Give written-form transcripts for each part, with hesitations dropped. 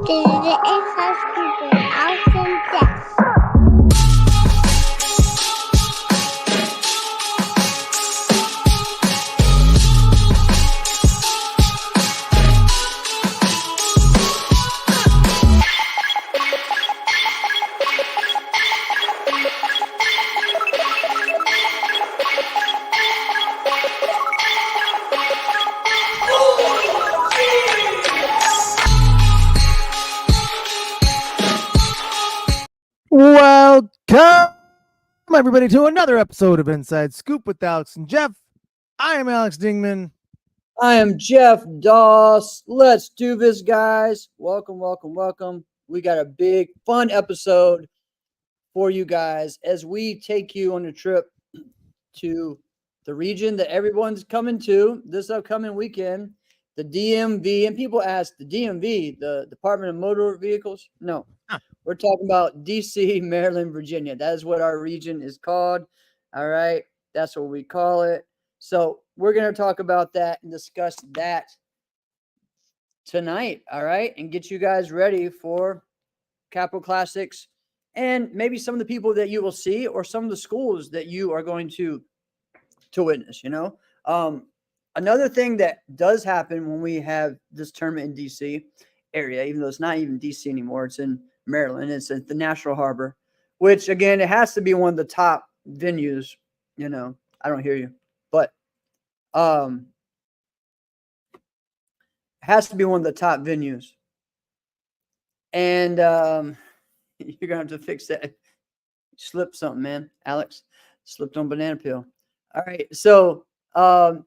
Dit is hartstikke awesome Jeff. Welcome, everybody, to another episode of Inside Scoop with Alex and Jeff. I am Alex Dingman. I am Jeff Doss. Let's do this, guys. Welcome, welcome, welcome. We got a big, fun episode for you guys as we take you on a trip to the region that everyone's coming to this upcoming weekend, the DMV. And people ask, the DMV, the Department of Motor Vehicles? No. We're talking about DC, Maryland, Virginia. That is what our region is called. All right. That's what we call it. So we're going to talk about that and discuss that tonight. All right. And get you guys ready for Capital Classics and maybe some of the people that you will see or some of the schools that you are going to witness, you know. Another thing that does happen when we have this tournament in DC area, even though it's not even DC anymore, it's in Maryland. It's at the National Harbor, which again, it has to be one of the top venues. You know, I don't hear you, but it has to be one of the top venues. And you're gonna have to fix that. Slipped something, man. Alex slipped on banana peel. All right, so but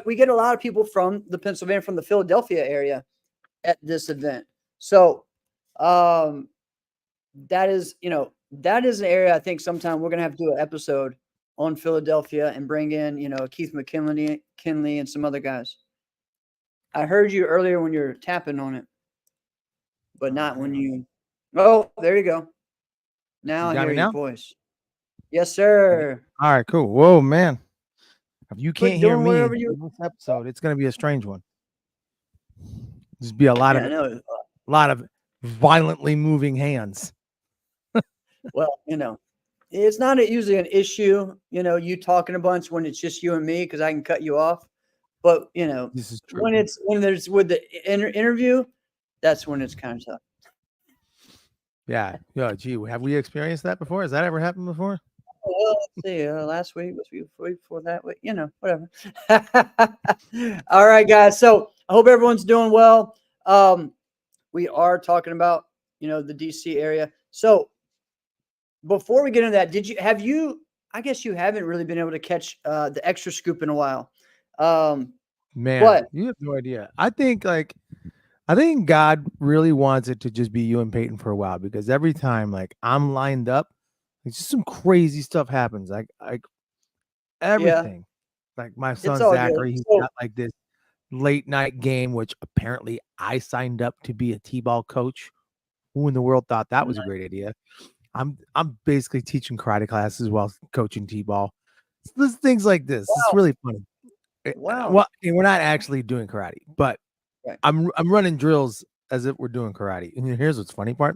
we get a lot of people from the Pennsylvania, from the Philadelphia area at this event. So that is an area I think sometime we're gonna have to do an episode on Philadelphia and bring in, Keith McKinley and some other guys. I heard you earlier when you're tapping on it, but not when you. Oh, there you go. Now I hear your voice. Yes, sir. All right, cool. Whoa, man. If you can't hear me in you... this episode, it's going to be a strange one. There's be a lot of violently moving hands. Well, it's not usually an issue, you talking a bunch when it's just you and me, because I can cut you off. But this is true. when there's with the interview, that's when it's kind of tough. Yeah. Gee, have we experienced that before? Has that ever happened before? Well, let's see. Last week was week before that week. Whatever. All right, guys. So I hope everyone's doing well. We are talking about the DC area. So before we get into that, I guess you haven't really been able to catch the extra scoop in a while. Man, but you have no idea. I think God really wants it to just be you and Peyton for a while, because every time I'm lined up, it's just some crazy stuff happens. Like everything. Yeah. Like my son Zachary, he's got this late night game, which apparently I signed up to be a T-ball coach. Who in the world thought that was a great idea? I'm basically teaching karate classes while coaching T-ball. It's things like this. Wow. It's really funny. Wow. Well, we're not actually doing karate, but I'm running drills as if we're doing karate. And here's what's funny part.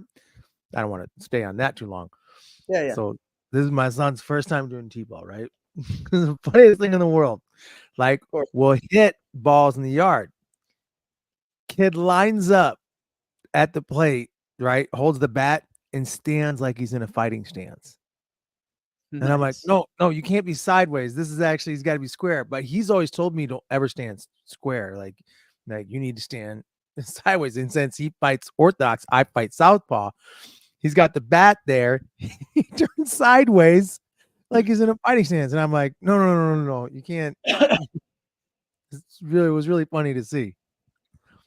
I don't want to stay on that too long. Yeah. So this is my son's first time doing T-ball, right? The funniest thing in the world. We'll hit balls in the yard. Kid lines up at the plate, right? Holds the bat and stands like he's in a fighting stance. Nice. And I'm like, no, you can't be sideways. This is actually, he's got to be square. But he's always told me don't ever stand square. Like you need to stand sideways. And since he fights orthodox, I fight southpaw. He's got the bat there. He turns sideways like he's in a fighting stance. And I'm like, no, you can't. It was really funny to see.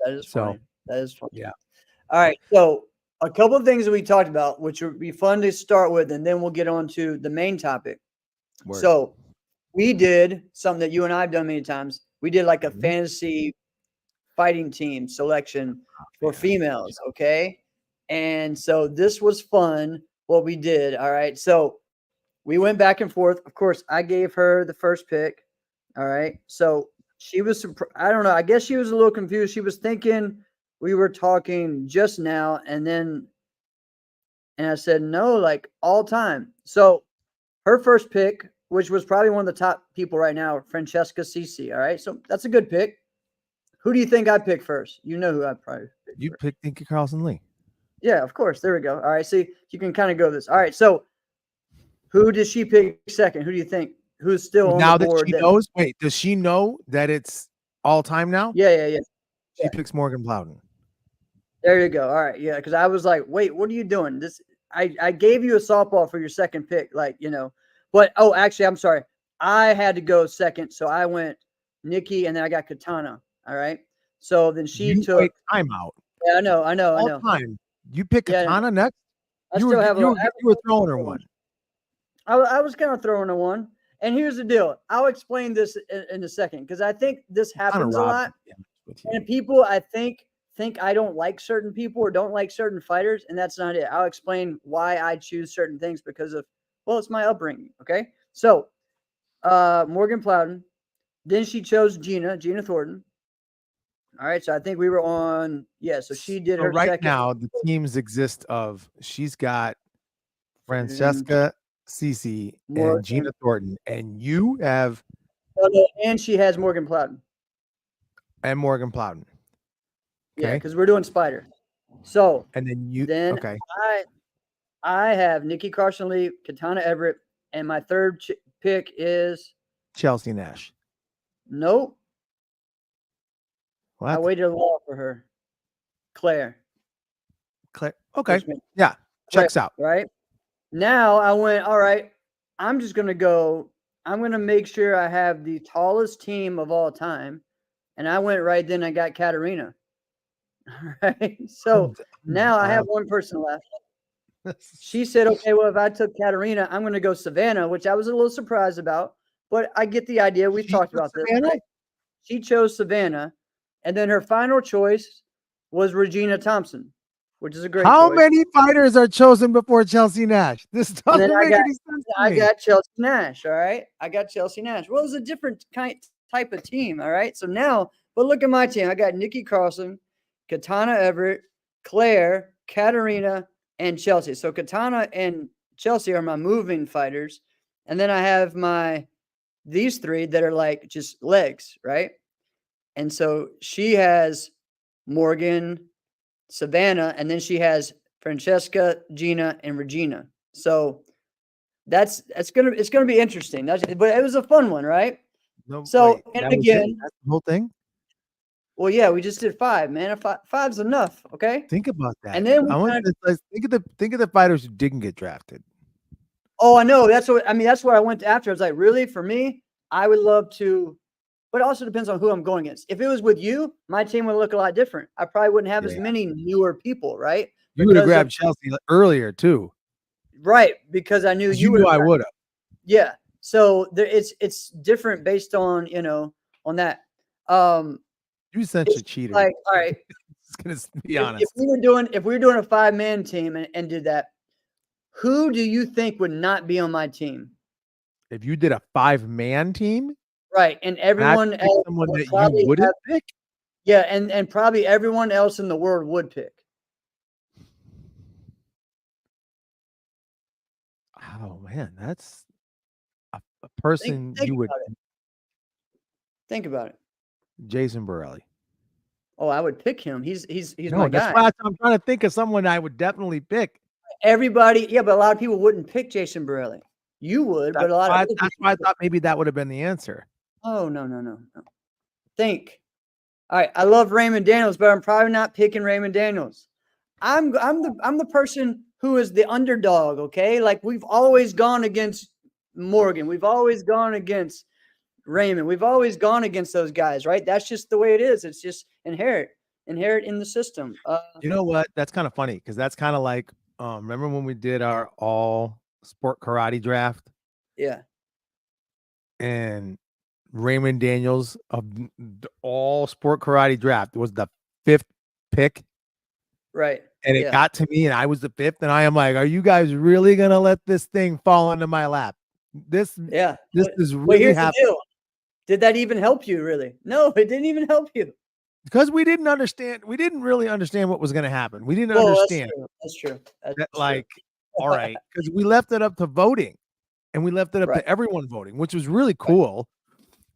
That is funny. That is funny. Yeah. All right. So a couple of things that we talked about, which would be fun to start with, and then we'll get on to the main topic. Word. So we did something that you and I have done many times. We did like a fantasy fighting team selection for females. Okay. And so this was fun, what we did. All right. So we went back and forth. Of course, I gave her the first pick. All right. So she was, I don't know. I guess she was a little confused. She was thinking we were talking just now, and I said no, like all time. So her first pick, which was probably one of the top people right now, Francesca Ceci. All right, so that's a good pick. Who do you think I picked first? You know who I probably picked You first. picked Dinky Carlson Lee. Yeah, of course. There we go. All right, see, you can kind of go this. All right, so who did she pick second? Who do you think? Who's still on Now the that board? she knows, wait, does she know that it's all time now? Yeah. She picks Morgan Plowden. There you go. All right, yeah, because I was like, wait, what are you doing? I gave you a softball for your second pick, like, but actually, I'm sorry. I had to go second, so I went Nikki, and then I got Katana. All right. So then she took. Wait, timeout. Yeah, I know. All time. You pick Yeah, Katana next. I still have you were throwing her one. I was kind of throwing a one. And here's the deal. I'll explain this in a second because I think this happens a lot. And people, I think I don't like certain people or don't like certain fighters, and that's not it. I'll explain why I choose certain things because of, well, it's my upbringing. Okay. So Morgan Plowden. Then she chose Gina Thornton. All right. So I think we were on, so she did her right second. now, the teams exist of she's got Francesca Ceci and Gina Thornton, and you have and she has Morgan Plowden. And Morgan Plowden. Okay. Yeah, because we're doing Spider. So and then okay. I have Nikki Carson Lee, Katana Everett, and my third pick is Chelsea Nash. Nope. What? I waited a while for her. Claire. Okay. Yeah. Checks out. Right. Now I went, all right, I'm going to make sure I have the tallest team of all time. And I went right then, I got Katarina. All right. So now I have one person left. She said, okay, well, if I took Katarina, I'm going to go Savannah, which I was a little surprised about, but I get the idea. We've talked about this. Right? She chose Savannah. And then her final choice was Regina Thompson, which is a great How choice. many fighters are chosen before Chelsea Nash? This doesn't make any sense to me. I got Chelsea Nash, all right? I got Chelsea Nash. Well, it's a different type of team, all right? So now, but look at my team. I got Nikki Carlson, Katana Everett, Claire, Katarina, and Chelsea. So Katana and Chelsea are my moving fighters. And then I have these three that are like just legs, right? And so she has Morgan, Savannah, and then she has Francesca, Gina, and Regina. So it's gonna be interesting. But it was a fun one, right? No, so wait, and again, that's the whole thing. Well, yeah, we just did 5, man. Five's enough, okay? Think about that. And then think of the fighters who didn't get drafted. Oh, I know. That's what I went after. I was like, really? For me, I would love to. But it also depends on who I'm going against. If it was with you, my team would look a lot different. I probably wouldn't have as many newer people, right? You would have grabbed Chelsea earlier too. Right, because I knew you would. I would have. Yeah. So it's different based on, on that. You're such a cheater. Like, all right. Just gonna be honest. If we were doing a 5-man team and did that, who do you think would not be on my team? If you did a 5-man team? Right, and everyone else someone that you wouldn't pick. Yeah, and probably everyone else in the world would pick. Oh man, that's a person think you would think about it. Jason Borelli. Oh, I would pick him. He's no, my that's guy. why I'm trying to think of someone I would definitely pick. Everybody, yeah, but a lot of people wouldn't pick Jason Borelli. You would, but a lot of that's why I thought maybe that would have been the answer. Oh, no. Think. All right, I love Raymond Daniels, but I'm probably not picking Raymond Daniels. I'm the person who is the underdog, okay? Like we've always gone against Morgan. We've always gone against Raymond. We've always gone against those guys, right? That's just the way it is. It's just inherent in the system. You know what? That's kind of funny because that's kind of like remember when we did our all sport karate draft? Yeah. And Raymond Daniels of the all sport karate draft was the 5th pick. Right. And it got to me and I was the 5th. And I am like, are you guys really going to let this thing fall into my lap? This is really happening. Did that even help you really? No, it didn't even help you. because we didn't understand. We didn't really understand what was going to happen. We didn't Well, understand that's true. That's that, true. like, all right, because we left it up to voting, and we left it up Right. to everyone voting, which was really cool.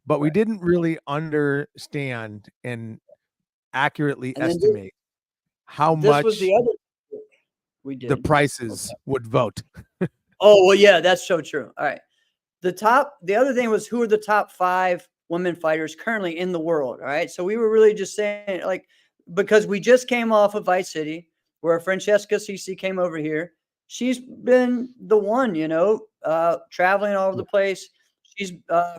But we Right. didn't really understand and accurately And then estimate how this was much the other we the did. prices would vote. Oh, well, yeah, that's so true. All right. The other thing was who are the top 5 women fighters currently in the world. All right. So we were really just saying, like, because we just came off of Vice City where Francesca CC came over here. She's been the one, traveling all over the place. She's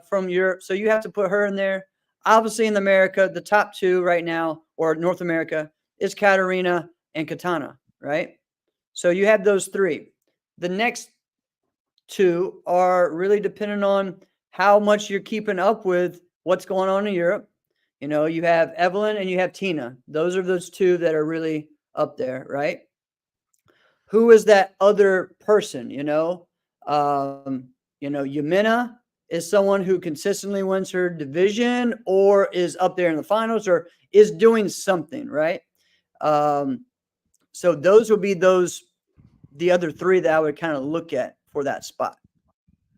from Europe. So you have to put her in there. Obviously, in America, the top 2 right now, or North America, is Katarina and Katana, right? So you have those 3. The next 2 are really dependent on how much you're keeping up with what's going on in Europe. You have Evelyn and you have Tina. Those are those 2 that are really up there, right? Who is that other person? Yamina is someone who consistently wins her division or is up there in the finals or is doing something, right? So those would be the other 3 that I would kind of look at for that spot.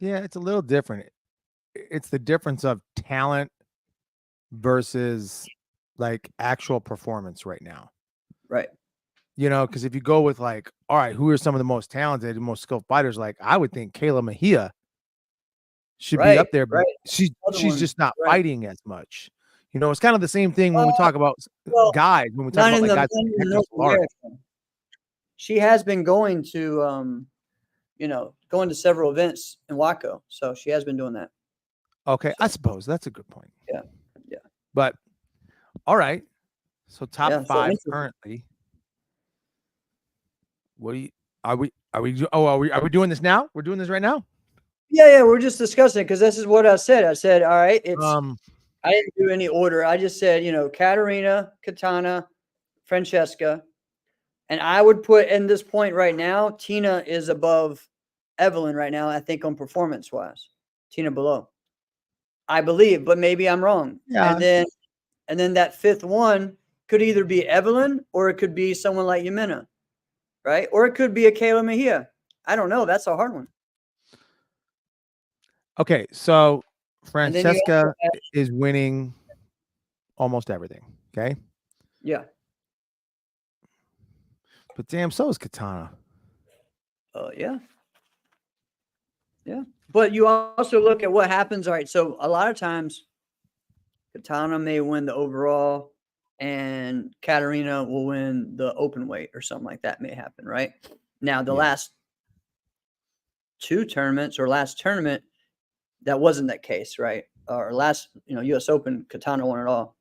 Yeah, it's a little different. It's the difference of talent versus like actual performance right now. Right. Because if you go with like, all right, who are some of the most talented and most skilled fighters? Like, I would think Kayla Mejia should be up there, but right. she's one, just not right. fighting as much. It's kind of the same thing when we talk about guys. When we talk about like guys, like North America. She has been going to, going to several events in Waco, so she has been doing that. Okay, I suppose that's a good point. Yeah. But all right, so top Yeah, 5 currently. What are we doing this now? We're doing this right now? Yeah, we're just discussing it because this is what I said. I said, all right, I didn't do any order. I just said, Katarina, Katana, Francesca, and I would put in this point right now, Tina is above Evelyn right now, I think, on performance-wise. Tina below. I believe, but maybe I'm wrong. Yeah. And then that 5th one could either be Evelyn or it could be someone like Yamina, right? Or it could be a Kayla Mejia. I don't know. That's a hard one. Okay, so Francesca is winning almost everything. Okay. Yeah. But damn, so is Katana. Yeah. Yeah. But you also look at what happens. All right. So a lot of times Katana may win the overall and Katarina will win the open weight or something like that may happen, right? Now, the last 2 tournaments or last tournament, that wasn't that case, right? Or last, U.S. Open, Katana won it all.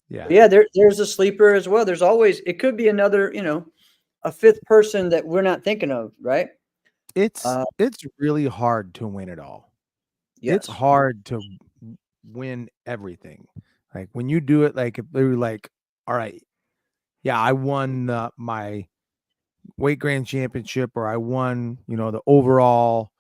Yeah. But yeah, there's a sleeper as well. There's always, it could be another, a 5th person that we're not thinking of, right? It's really hard to win it all. Yes. It's hard to win everything. Like when you do it, like if they were like, all right, yeah, I won my weight grand championship, or I won, the overall.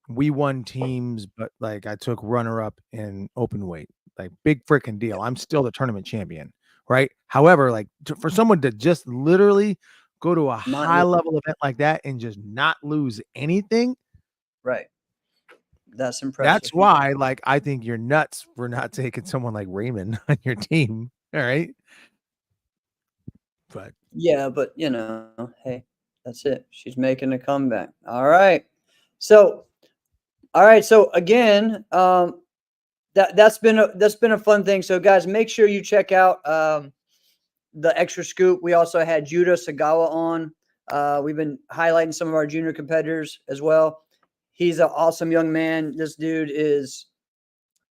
We won teams, but like I took runner up in open weight. Like big freaking deal. I'm still the tournament champion, right? However, like for someone to just literally go to a high level event like that and just not lose anything, right? That's impressive. That's why, like, I think you're nuts for not taking someone like Raymond on your team. All right. But yeah, but hey, that's it. She's making a comeback. All right. So again, that's been a fun thing. So guys, make sure you check out the Extra Scoop. We also had Judah Sagawa on. We've been highlighting some of our junior competitors as well. He's an awesome young man. This dude is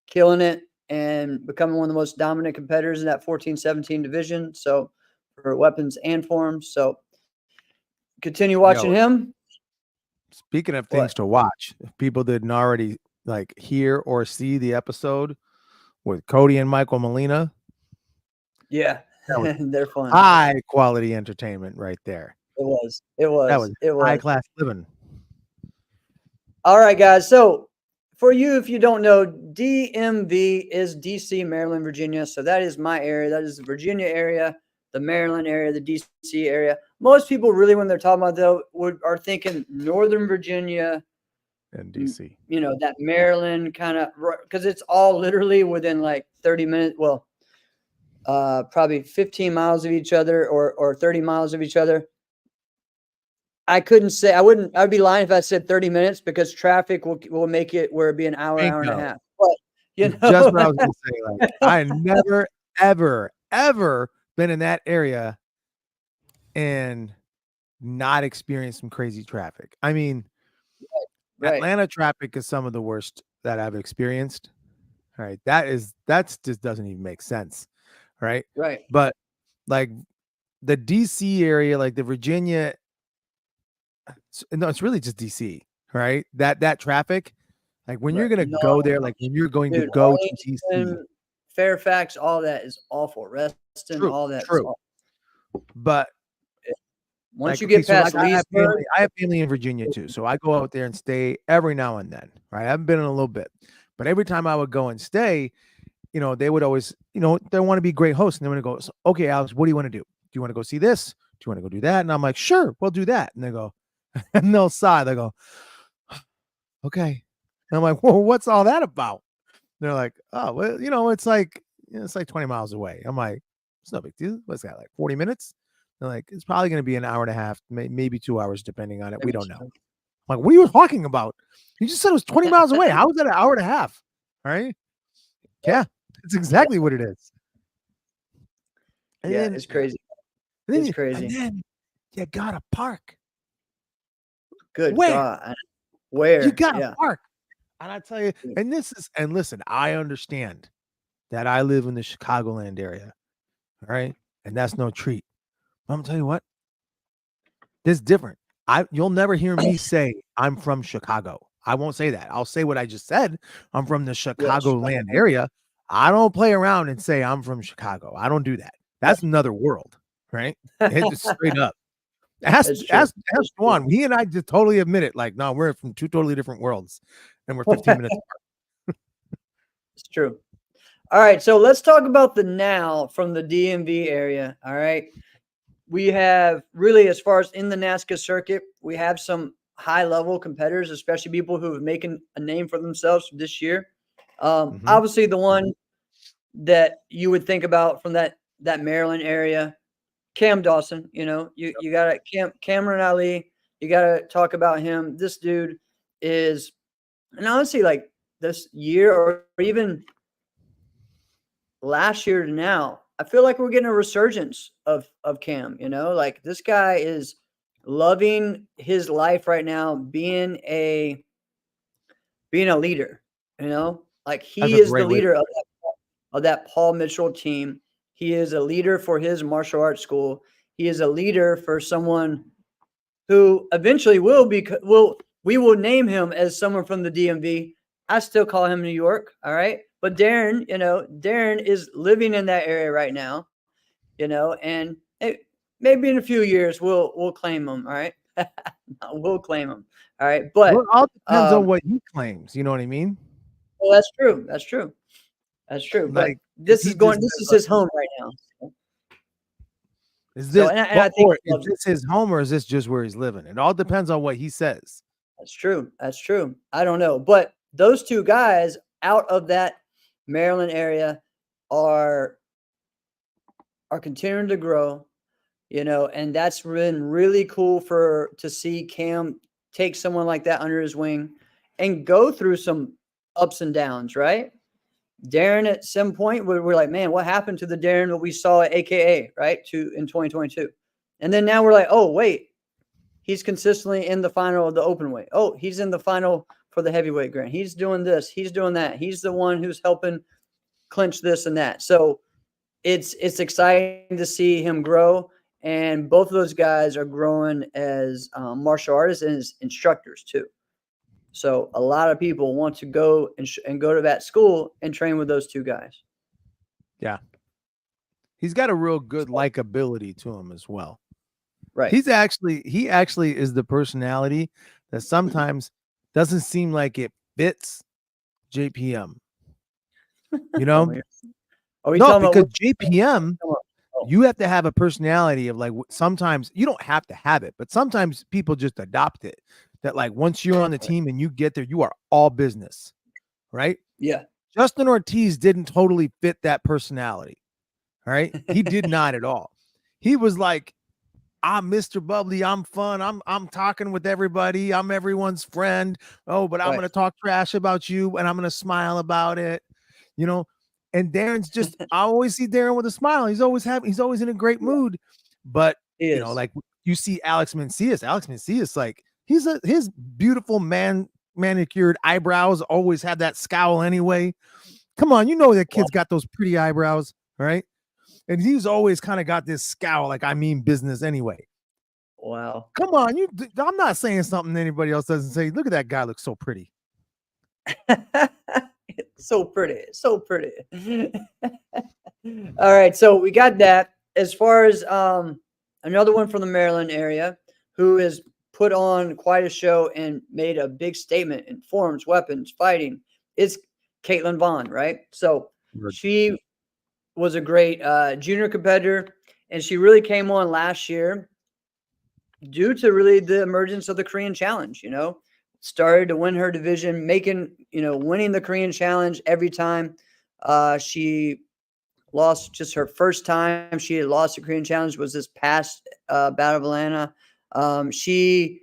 killing it and becoming one of the most dominant competitors in that 14-17 division. So for weapons and forms. So continue watching him. Speaking of things to watch, if people didn't already like hear or see the episode with Cody and Michael Molina. Yeah, they're fun. High quality entertainment right there. It was high class living. All right, guys. So for you, if you don't know, DMV is DC, Maryland, Virginia. So that is my area. That is the Virginia area, the Maryland area, the DC area. Most people really, when they're talking about that, are thinking Northern Virginia and DC. You know, that Maryland kind of, because it's all literally within like 30 minutes. Well, probably 15 miles of each other or 30 miles of each other. I couldn't say, I'd be lying if I said 30 minutes because traffic will make it where it'd be an hour, hour and a half. But, you know, just what I was going to say. Like, I never, ever been in that area and not experienced some crazy traffic. I mean, right. Atlanta traffic is some of the worst that I've experienced. All right. That's just doesn't even make sense. Right. Right. But like the DC area, like the Virginia, no, it's really just DC, right? That traffic, like when you're gonna go there, like when you're going to go to DC, Fairfax, all that is awful. Reston, all that. True. But once you get past Leesburg, I have family in Virginia too, so I go out there and stay every now and then. Right, I haven't been in a little bit, but every time I would go and stay, you know, they would always, you know, they want to be great hosts, and they want to go, okay, Alex, what do you want to do? Do you want to go see this? Do you want to go do that? And I'm like, sure, we'll do that. And they go, and they'll sigh. They go, okay. And I'm like, well, what's all that about? And they're like, oh, well, you know, it's like 20 miles away. I'm like, it's no big deal. What's that, like 40 minutes? They're like, it's probably going to be an hour and a half, maybe 2 hours, depending on it. We don't know. I'm like, what are you talking about? You just said it was 20 miles away. How is that an hour and a half? All right. Yeah, it's exactly what it is. And then, it's crazy. It's crazy. And then you got to park. Good God. Where? You got to park. And I tell you, and listen, I understand that I live in the Chicagoland area. All right. And that's no treat. But I'm gonna tell you what, this is different. You'll never hear me say I'm from Chicago. I won't say that. I'll say what I just said. I'm from the Chicagoland area. I don't play around and say I'm from Chicago. I don't do that. That's another world, right? It's straight up. Ask Juan. He and I just totally admit it. Like, no, we're from two totally different worlds, and we're 15 minutes apart. It's true. All right, so let's talk about the now from the DMV area. All right, we have really, as far as in the NASCAR circuit, we have some high-level competitors, especially people who have making a name for themselves this year. Obviously, the one that you would think about from that Maryland area, Cam Dawson. You know, you got Cameron Ali. You got to talk about him. This dude is, and honestly, like this year or even last year to now, I feel like we're getting a resurgence of Cam. You know, like this guy is loving his life right now, being a leader. You know, like he is the leader of that Paul Mitchell team. He is a leader for his martial arts school. He is a leader for someone who eventually we will name him as someone from the DMV. I still call him New York. All right. But Darren is living in that area right now, you know, and maybe in a few years we'll claim him. All right. We'll claim him. All right. But it all depends on what he claims. You know what I mean? Well, that's true. That's true. That's true. Like, but this is his home right now. Is this, I think is this his home or is this just where he's living? It all depends on what he says. That's true. That's true. I don't know. But those two guys out of that Maryland area are continuing to grow, you know, and that's been really cool to see Cam take someone like that under his wing and go through some ups and downs, right? Darren, at some point, we're like, man, what happened to the Darren that we saw at AKA, right, in 2022? And then now we're like, oh, wait, he's consistently in the final of the open weight. Oh, he's in the final for the heavyweight grant. He's doing this. He's doing that. He's the one who's helping clinch this and that. So it's exciting to see him grow. And both of those guys are growing as martial artists and as instructors too. So a lot of people want to go and go to that school and train with those two guys. Yeah. He's got a real good likability to him as well. Right. He actually is the personality that sometimes doesn't seem like it fits JPM. You know, Are we no, talking because about JPM, Oh. you have to have a personality of like sometimes you don't have to have it, but sometimes people just adopt it. That like once you're on the team and you get there, you are all business, right? Yeah. Justin Ortiz didn't totally fit that personality. All right. He did not at all. He was like, I'm Mr. Bubbly. I'm fun. I'm talking with everybody. I'm everyone's friend. Oh, but I'm Right. gonna talk trash about you and I'm gonna smile about it. You know, and Darren's just I always see Darren with a smile. He's always in a great mood. But He you know, is. like you see Alex Mencius, like his beautiful manicured eyebrows always have that scowl anyway. Come on, you know that kid's got those pretty eyebrows, right? And he's always kind of got this scowl, like I mean business anyway. Wow. Come on, I'm not saying something anybody else doesn't say. Look at that guy, looks so pretty. So pretty. So pretty. All right. So we got that. As far as another one from the Maryland area who has put on quite a show and made a big statement in forms, weapons, fighting, is Caitlin Vaughn, right? So she was a great junior competitor, and she really came on last year due to really the emergence of the Korean Challenge, started to win her division, winning the Korean Challenge every time. She lost just her first time she had lost the Korean Challenge was this past Battle of Atlanta. She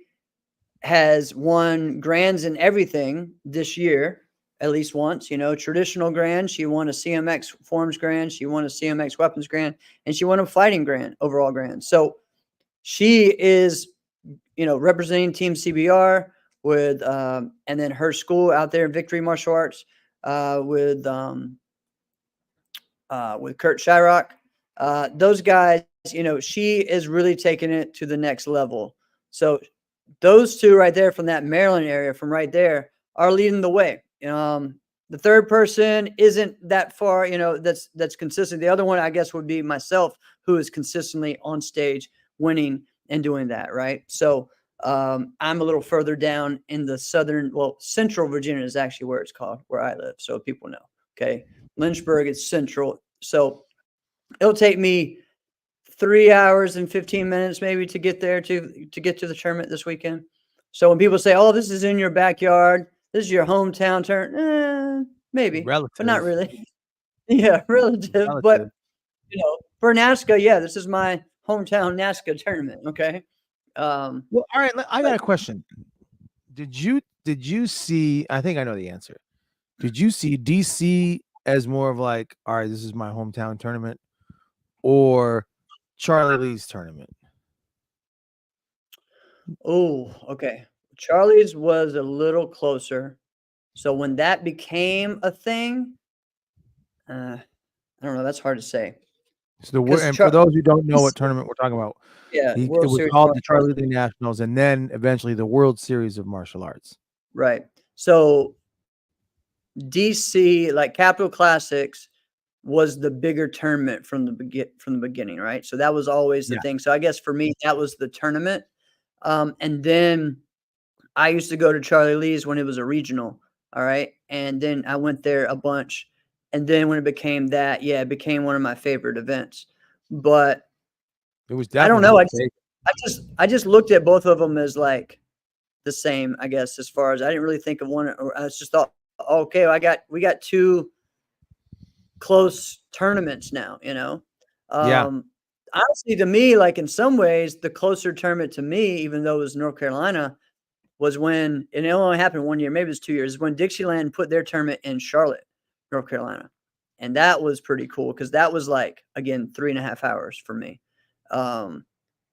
has won grands and everything this year, at least once, traditional grand. She won a CMX forms grand. She won a CMX weapons grand, and she won a fighting grand, overall grand. So she is, representing Team CBR with, and then her school out there in Victory Martial Arts with Kurt Shyrock. Those guys, she is really taking it to the next level. So those two right there from that Maryland area, from right there, are leading the way. The third person isn't that far, that's consistent. The other one, I guess, would be myself, who is consistently on stage winning and doing that, right? So I'm a little further down in the central Virginia is actually where it's called, where I live, so people know. Okay, Lynchburg is central, so it'll take me 3 hours and 15 minutes maybe to get there to get to the tournament this weekend. So when people say, "Oh, this is in your backyard, this is your hometown tournament," maybe, Relative. but not really. Yeah, relative. But for NASCA, yeah, this is my hometown NASCA tournament. Okay. Well, all right. I got a question. Did you see? I think I know the answer. Did you see DC as more of like, all right, this is my hometown tournament, or Charlie Lee's tournament? Oh, okay. Charlie's was a little closer. So when that became a thing, I don't know. That's hard to say. So and for those who don't know what tournament we're talking about, Yeah, it World was Series called the Martial Arts. Charlie Lee Nationals, and then eventually the World Series of Martial Arts. Right. So DC, like Capital Classics, was the bigger tournament from the beginning, right? So that was always the thing. So I guess for me, that was the tournament. And then I used to go to Charlie Lee's when it was a regional. All right. And then I went there a bunch. And then when it became that, it became one of my favorite events. But it was I don't definitely know. I just looked at both of them as like the same, I guess, as far as I didn't really think of one. Or I just thought, okay, we got two close tournaments now, honestly, to me, like in some ways, the closer tournament to me, even though it was North Carolina, was when, and it only happened 1 year, maybe it was 2 years, when Dixieland put their tournament in Charlotte, North Carolina. And that was pretty cool because that was like, again, 3.5 hours for me. And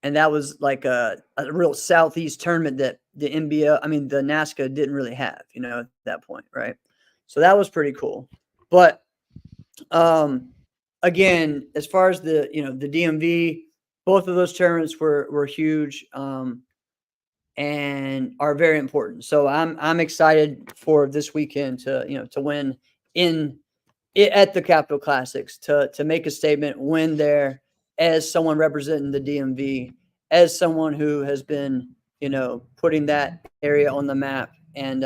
that was like a real Southeast tournament that the the NASCA didn't really have, at that point, right? So that was pretty cool. But again, as far as the DMV, both of those tournaments were huge and are very important. So I'm excited for this weekend to win at the Capital Classics, to make a statement, win there as someone representing the DMV, as someone who has been putting that area on the map, and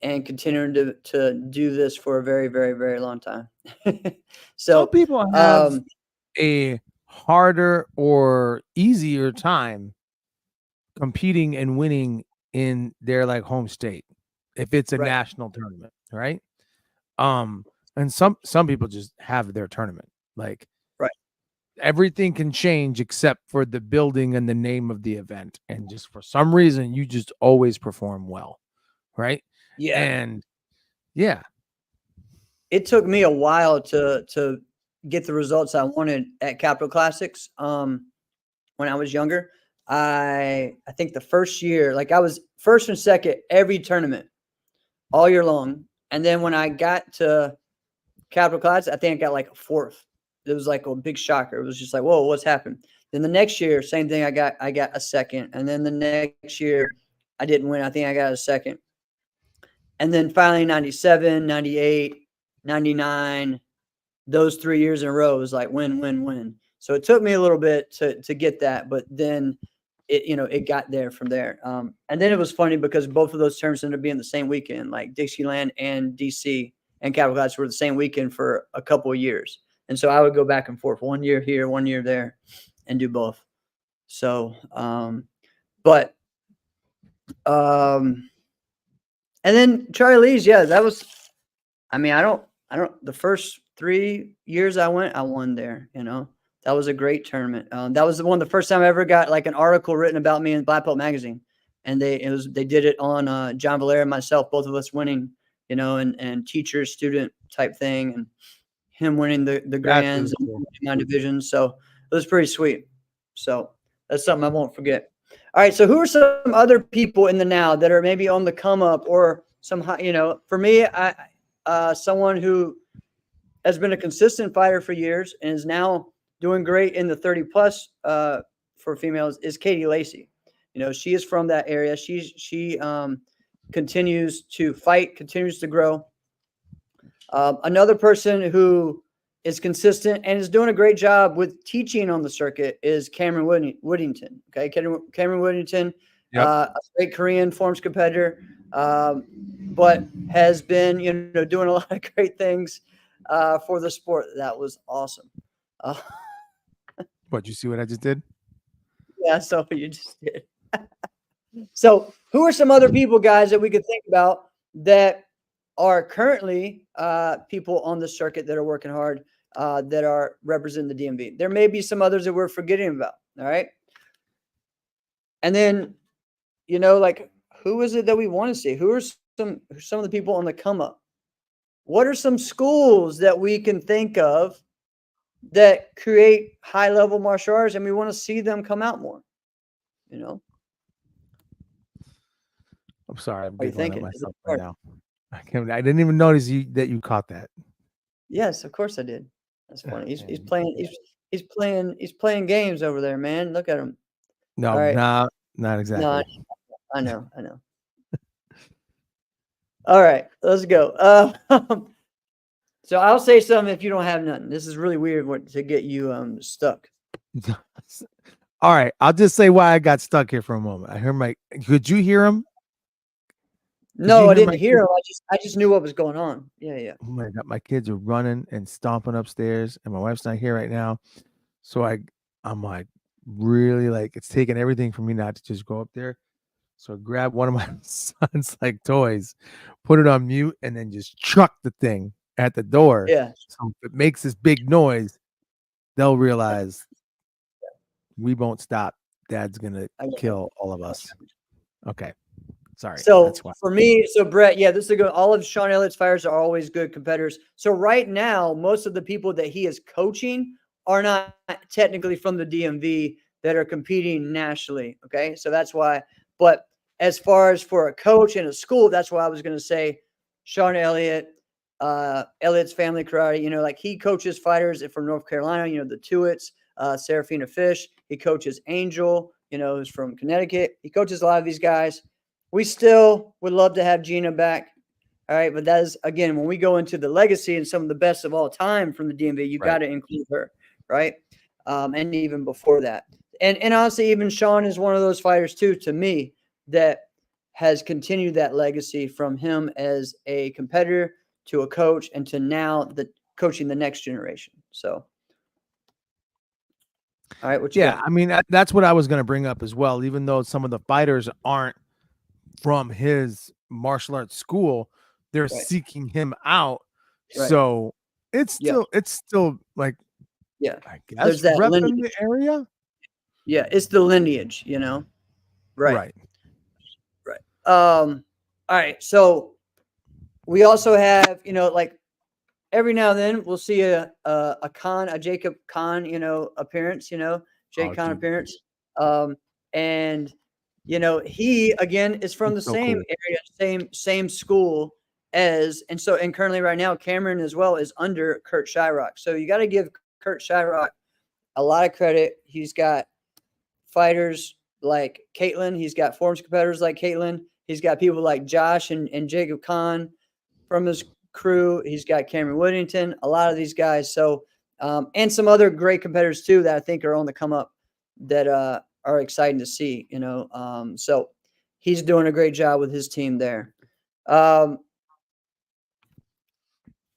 and continuing to do this for a very, very, very long time. Some So, people have a harder or easier time competing and winning in their like home state if it's a Right. national tournament, right? And some people just have their tournament. Like Right. everything can change except for the building and the name of the event. And just for some reason, you just always perform well, right? Yeah. And yeah, It took me a while to get the results I wanted at Capital Classics. When I was younger, I think the first year, like I was first and second every tournament all year long. And then when I got to Capital Classics, I think I got like a fourth. It was like a big shocker. It was just like, whoa, what's happened? Then the next year, same thing. I got a second. And then the next year, I didn't win. I think I got a second. And then finally 97, 98, 99, those 3 years in a row was like win, win, win. So it took me a little bit to get that, but then it got there from there. And then it was funny because both of those terms ended up being the same weekend, like Dixieland and DC and Capital Classics were the same weekend for a couple of years. And so I would go back and forth 1 year here, 1 year there, and do both. So, but, and then Charlie Lee's, yeah, that was, I mean, I don't, the first 3 years I won there, that was a great tournament. That was the first time I ever got like an article written about me in Black Belt magazine. And they did it on John Valera and myself, both of us winning, and teacher student type thing, and him winning the grands really cool. and my division. So it was pretty sweet. So that's something I won't forget. All right. So who are some other people in the now that are maybe on the come up or somehow, for me, someone who has been a consistent fighter for years and is now doing great in the 30 plus for females is Katie Lacey. She is from that area. She continues to fight, continues to grow. Another person who is consistent and is doing a great job with teaching on the circuit is Cameron Woodington. Okay, Cameron Woodington, Yep. A great Korean forms competitor, but has been doing a lot of great things for the sport. That was awesome. What, you see what I just did? Yeah, so you just did. So who are some other people, guys, that we could think about that are currently people on the circuit that are working hard, that are representing the DMV? There may be some others that we're forgetting about. All right. And then, like, who is it that we want to see? Who are some of the people on the come up? What are some schools that we can think of that create high level martial arts and we want to see them come out more? I'm sorry, I'm What are you giggling at thinking? myself right now. I didn't even notice that you caught that. Yes, of course I did. That's funny. He's playing games over there, man. Look at him. No, All right. not exactly. No, I know. All right, let's go. So I'll say something if you don't have nothing. This is really weird to get you stuck. All right, I'll just say why I got stuck here for a moment. I heard could you hear him? No, I didn't hear him. I just knew what was going on. Yeah. Oh my God, my kids are running and stomping upstairs, and my wife's not here right now. So I'm like really like it's taking everything for me not to just go up there. So I grabbed one of my son's like toys, put it on mute, and then just chuck the thing at the door. Yeah. So if it makes this big noise, they'll realize we won't stop. Dad's gonna kill all of us. Okay. Sorry. So for me, Brett, yeah, this is good. All of Sean Elliott's fighters are always good competitors. So right now, most of the people that he is coaching are not technically from the DMV that are competing nationally. Okay. So that's why. But as far as for a coach in a school, that's why I was going to say Sean Elliott, Elliott's Family Karate, like he coaches fighters from North Carolina, the Tuitts, Serafina Fish. He coaches Angel, who's from Connecticut. He coaches a lot of these guys. We still would love to have Gina back. All right. But that is, again, when we go into the legacy and some of the best of all time from the DMV, you got to include her. Right. And even before that. And honestly, even Sean is one of those fighters too, to me, that has continued that legacy from him as a competitor to a coach and to now the coaching the next generation. So, all right, what you Yeah, got? I mean that's what I was going to bring up as well. Even though some of the fighters aren't from his martial arts school, they're Right. seeking him out. Right. So it's Yeah. still like, Yeah. I There's guess, that rep in the lineage. area. Yeah. It's the lineage, you know? Right. Right. Right. All right. So we also have, you know, like every now and then we'll see a Jacob Khan, you know, appearance, you know, Jay Oh, Khan dude, appearance. And you know, he again is from the it's so same cool. area, same school as, and currently right now Cameron as well is under Kurt Shyrock. So you got to give Kurt Shyrock a lot of credit. He's got fighters like Caitlin. He's got forms competitors like Caitlin. He's got people like Josh and Jacob Khan from his crew. He's got Cameron Whittington, a lot of these guys. So, and some other great competitors too that I think are on the come up that are exciting to see, you know. So he's doing a great job with his team there.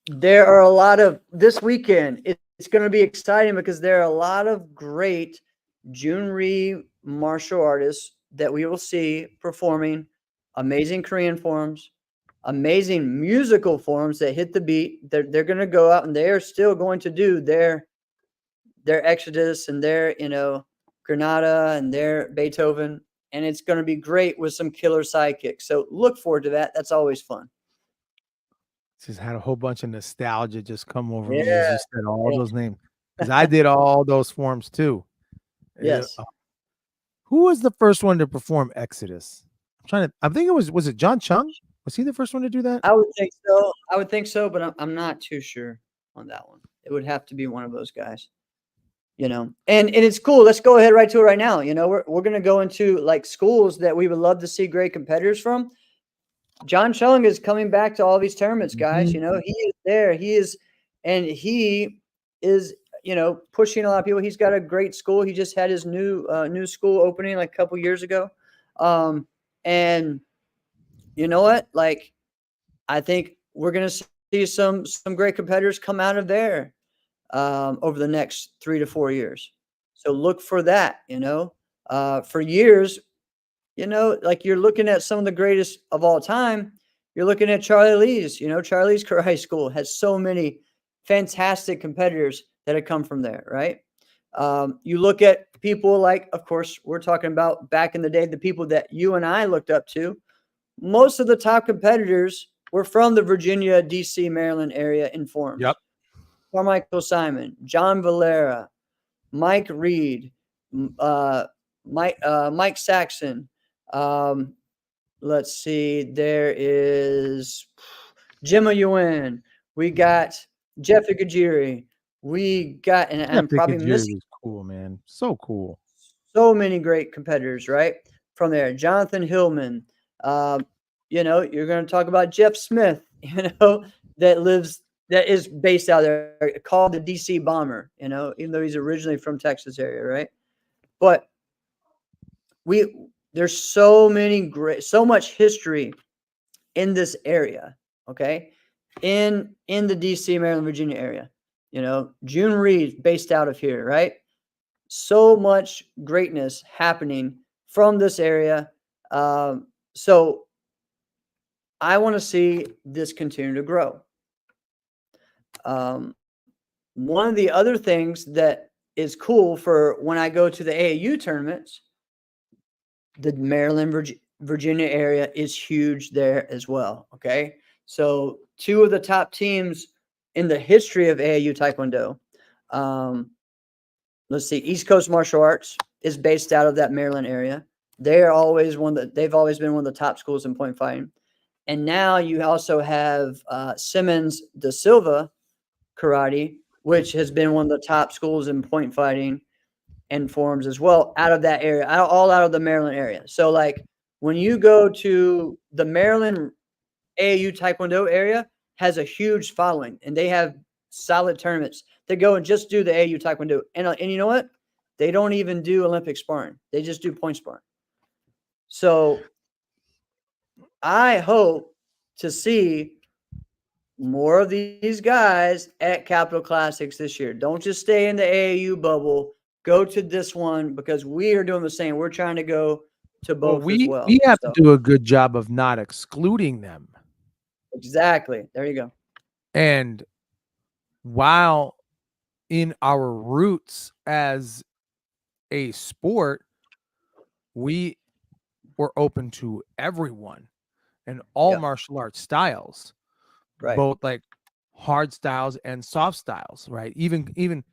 There are a lot of this weekend. It's going to be exciting because there are a lot of great Junri martial artists that we will see performing amazing Korean forms, amazing musical forms that hit the beat. They're going to go out and they are still going to do their Exodus and their, you know, Granada and their Beethoven, and it's going to be great with some killer sidekicks. So look forward to that. That's always fun. Just had a whole bunch of nostalgia just come over me as Yeah. you said all Yeah. those names, because I did all those forms too. Yes. Who was the first one to perform Exodus? I think was it John Chung? Was he the first one to do that? I would think so. I would think so, but I'm not too sure on that one. It would have to be one of those guys, you know. And it's cool. Let's go ahead right to it right now. You know, we're gonna go into like schools that we would love to see great competitors from. John Chung is coming back to all these tournaments, guys. You know, he is there. He is, you know, pushing a lot of people. He's got a great school. He just had his new school opening like a couple years ago, and you know what? Like, I think we're gonna see some great competitors come out of there over the next 3 to 4 years. So look for that. You know, for years, you know, like you're looking at some of the greatest of all time. You're looking at Charlie Lee's. You know, Charlie's Karate School has so many fantastic competitors that have come from there, right? You look at people like, of course, we're talking about back in the day, the people that you and I looked up to. Most of the top competitors were from the Virginia, D.C., Maryland area in forms. Yep. Carmichael Simon, John Valera, Mike Reed, Mike Saxon. Let's see. There is Jimma Yuen. We got Jeff Ikajiri. We got, and I'm probably missing was cool, man. So cool. so many great competitors, right? From there, Jonathan Hillman. You know, you're going to talk about Jeff Smith, you know, that is based out there, called the DC Bomber, you know, even though he's originally from Texas area, right? But there's so much history in this area, okay? In the DC, Maryland, Virginia area. You know, June Reed based out of here, right? So much greatness happening from this area. So I want to see this continue to grow. One of the other things that is cool for when I go to the AAU tournaments, the Maryland, Virginia area is huge there as well. Okay. So two of the top teams in the history of AAU Taekwondo, let's see, East Coast Martial Arts is based out of that Maryland area. They've always been one of the top schools in point fighting. And now you also have Simmons da Silva Karate, which has been one of the top schools in point fighting and forms as well out of that area, all out of the Maryland area. So like when you go to the Maryland AAU Taekwondo area has a huge following and they have solid tournaments. They go and just do the AAU Taekwondo. And you know what? They don't even do Olympic sparring. They just do point sparring. So I hope to see more of these guys at Capital Classics this year. Don't just stay in the AAU bubble. Go to this one because we are doing the same. We're trying to go to Well, both as well. we have So, to do a good job of not excluding them. exactly. There you go. And while in our roots as a sport, we were open to everyone and all Yep. martial arts styles, Right. both like hard styles and soft styles, right? Even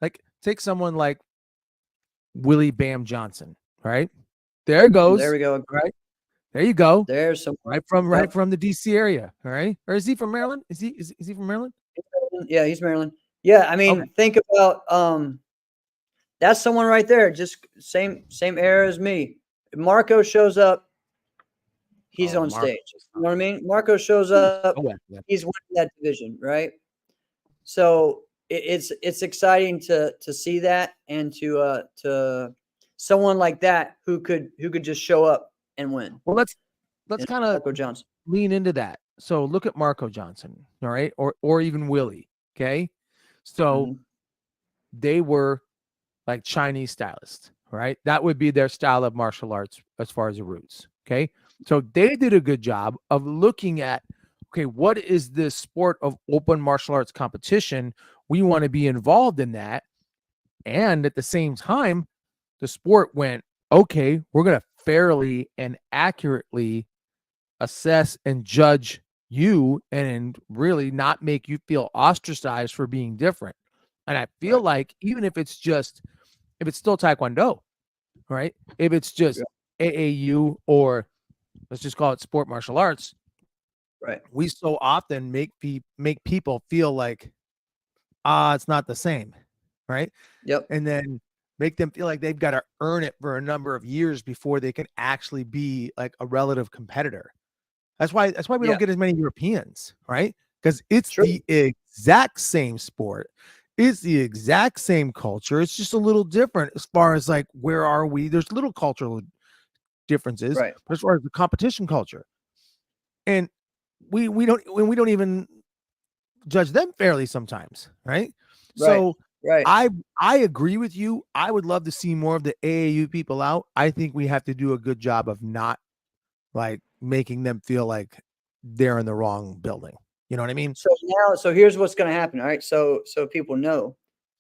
like take someone like Willie Bam Johnson, right? There it goes. There we go. Right. There you go. There's some Right from the DC area. All right. Or is he from Maryland? Is he from Maryland? Yeah, he's Maryland. Yeah, I mean, Okay. think about that's someone right there, just same era as me. If Marco shows up, he's Oh, on Marco. stage. You know what I mean? Marco shows up, Oh, yeah. he's winning that division, right? So it's exciting to see that and to someone like that who could just show up and win. Well, let's And kind of Marco Johnson. lean into that. So look at Marco Johnson, all right, or even Willie. Okay. So Mhm. they were like Chinese stylists, right? That would be their style of martial arts as far as the roots. Okay. So they did a good job of looking at, okay, what is this sport of open martial arts competition? We want to be involved in that. And at the same time, the sport went, okay, we're going to fairly and accurately assess and judge you and really not make you feel ostracized for being different. And I feel Right. like even if it's still Taekwondo, right? If it's just AAU or let's just call it sport martial arts, Right. we so often make people feel like, it's not the same, right? Yep. And then make them feel like they've got to earn it for a number of years before they can actually be like a relative competitor. That's why we Yeah. don't get as many Europeans, right? Because it's True. the exact same sport. It's the exact same culture. It's just a little different as far as like where are we? There's little cultural differences, Right. but as far as the competition culture, and we don't even judge them fairly sometimes, right? So Right. I agree with you. I would love to see more of the AAU people out. I think we have to do a good job of not like making them feel like they're in the wrong building. You know what I mean? So here's what's going to happen. All right. So people know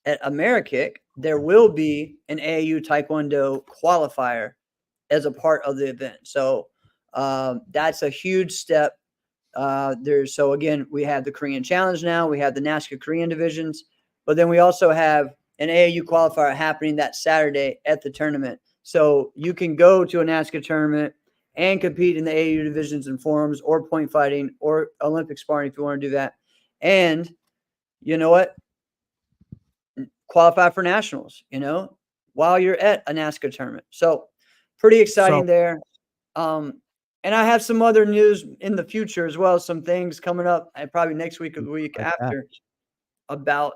at AmeriKick, there will be an AAU Taekwondo qualifier as a part of the event. So that's a huge step. So again, we have the Korean Challenge now. We have the NASCA Korean divisions, but then we also have an AAU qualifier happening that Saturday at the tournament. So you can go to a NASCA tournament and compete in the AAU divisions and forums or point fighting or Olympic sparring if you want to do that. And you know what? Qualify for nationals, while you're at a NASCA tournament. So pretty exciting there. And I have some other news in the future as well, some things coming up and probably next week or the week after about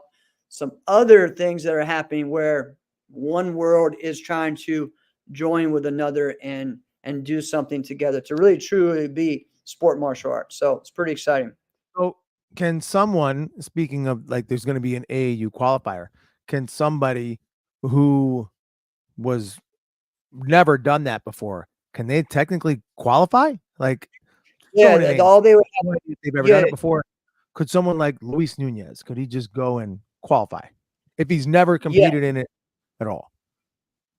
some other things that are happening where one world is trying to join with another and do something together to really truly be sport martial arts. So it's pretty exciting. So can someone, speaking of like there's going to be an AAU qualifier, can somebody who was never done that before, can they technically qualify? Like Yeah, all they would have, if they've ever yeah, done it before. Could someone like Luis Nunez, could he just go and qualify if he's never competed in it at all?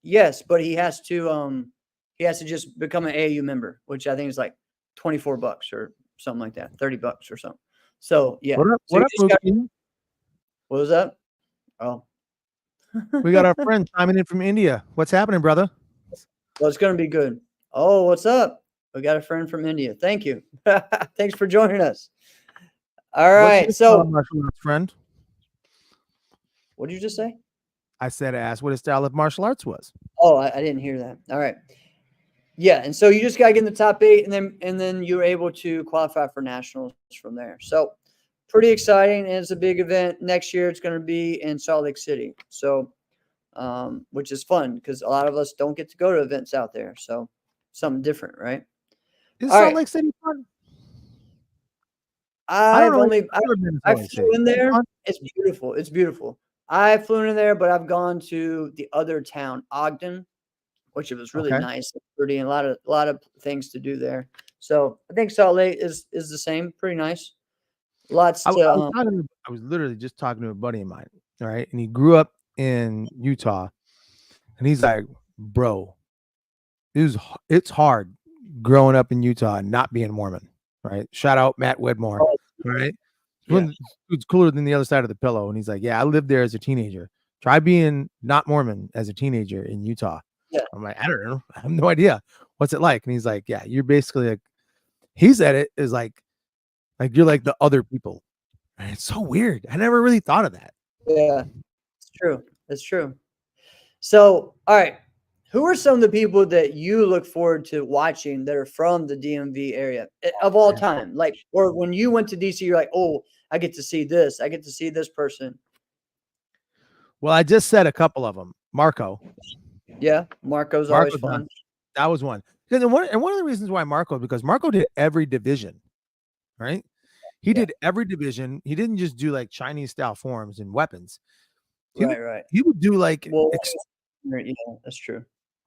yes, but he has to just become an AAU member, which I think is like $24 or something like that, $30 or something. So yeah. What up? So What up, Mookie? what was that? Oh. We got our friend chiming in from India. What's happening, brother? Well, it's gonna be good. Oh, what's up? We got a friend from India. Thank you. Thanks for joining us. All right. So martial arts friend? what did you just say? I said ask what his style of martial arts was. Oh, I didn't hear that. All right. Yeah, and so you just gotta get in the top 8, and then you're able to qualify for nationals from there. So pretty exciting, and it's a big event. Next year it's gonna be in Salt Lake City. So which is fun because a lot of us don't get to go to events out there. So something different, right? Is All Salt right. Lake City fun? I don't know. I've never been to I Salt Lake flew City. in Is it there. fun? It's beautiful. It's beautiful. I flew in there, but I've gone to the other town, Ogden, which it was really Okay. nice and pretty, and a lot of things to do there. So I think Salt Lake is the same, pretty nice. Lots to I was literally just talking to a buddy of mine, all right? And he grew up in Utah, and he's like, bro, it's hard growing up in Utah and not being Mormon, right? Shout out Matt Wedmore, oh, right? yeah. It's cooler than the other side of the pillow. And he's like, yeah, I lived there as a teenager. Try being not Mormon as a teenager in Utah. Yeah. I'm like, I don't know. I have no idea. What's it like? And he's like, yeah, you're basically like, he said it is like you're like the other people. And it's so weird. I never really thought of that. Yeah, it's true. It's true. So, all right. Who are some of the people that you look forward to watching that are from the DMV area of all time? Like, or when you went to DC, you're like, oh, I get to see this. I get to see this person. Well, I just said a couple of them. Marco. Yeah, Marco's always Marco's fun. on. That was one. And one of the reasons why Marco, because Marco did every division, right? He did every division. He didn't just do like Chinese style forms and weapons. Right. He would do like Well, yeah, that's true.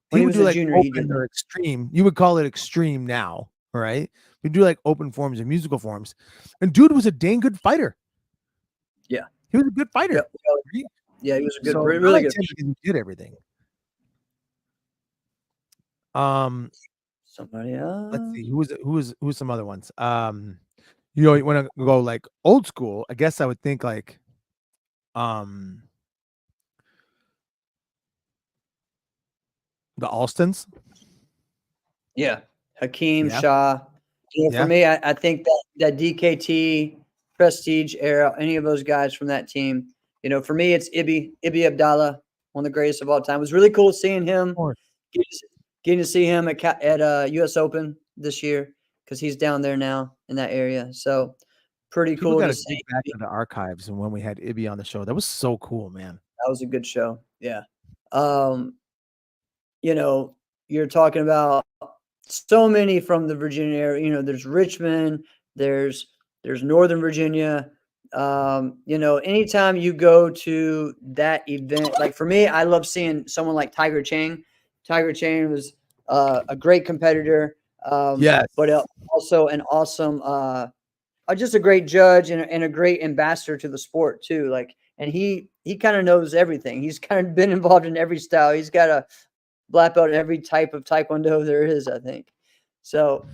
When he he would was do a like junior, he did open that. or extreme. You would call it extreme now, right? He'd do like open forms and musical forms. And dude was a dang good fighter. Yeah. He was a good fighter. Yeah, he was a good, So really I good. liked him because he did everything. Somebody else. Let's see. Who was some other ones? You know, you want to go like old school. I guess I would think like the Alstons. Yeah, Hakeem, Yeah. Shaw. You know, for Yeah. me, I think that DKT, Prestige era, any of those guys from that team. You know, for me, it's Ibi Abdallah, one of the greatest of all time. It was really cool seeing him, getting to see him at U.S. Open this year because he's down there now in that area. So pretty People cool got to to see. dig back to the archives and when we had Ibby on the show. That was so cool, man. That was a good show. Yeah. You know, you're talking about so many from the Virginia area. You know, there's Richmond, there's Northern Virginia. You know, anytime you go to that event, like for me, I love seeing someone like Tiger Chang. Tiger Chang was a great competitor, Yes. but also an awesome, just a great judge and a great ambassador to the sport too. Like, and he kind of knows everything. He's kind of been involved in every style. He's got a black belt in every type of taekwondo there is, I think. So,